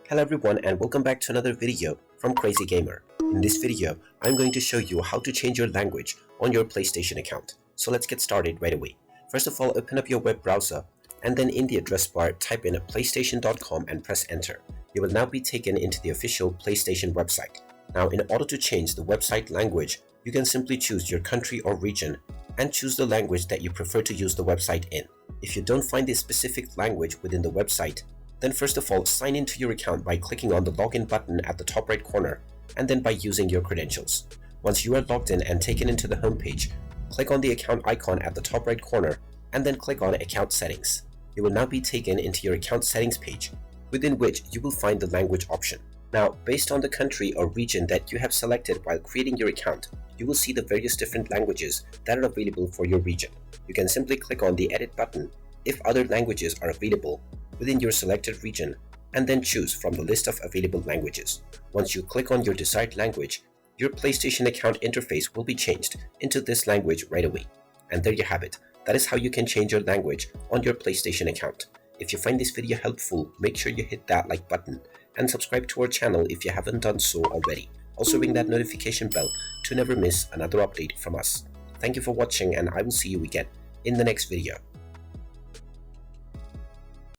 Hello everyone and welcome back to another video from Crazy Gamer. In this video, I'm going to show you how to change your language on your PlayStation account. So let's get started right away. First of all, open up your web browser and then in the address bar type in playstation.com and press enter. You will now be taken into the official PlayStation website. Now in order to change the website language, you can simply choose your country or region and choose the language that you prefer to use the website in. If you don't find a specific language within the website, then first of all, sign into your account by clicking on the login button at the top right corner and then by using your credentials. Once you are logged in and taken into the home page, click on the account icon at the top right corner and then click on account settings. You will now be taken into your account settings page, within which you will find the language option. Now, based on the country or region that you have selected while creating your account, you will see the various different languages that are available for your region. You can simply click on the edit button if other languages are available within your selected region and then choose from the list of available languages. Once you click on your desired language, your PlayStation account interface will be changed into this language right away. And there you have it. That is how you can change your language on your PlayStation account. If you find this video helpful, make sure you hit that like button and subscribe to our channel if you haven't done so already. Also ring that notification bell to never miss another update from us. Thank you for watching and I will see you again in the next video.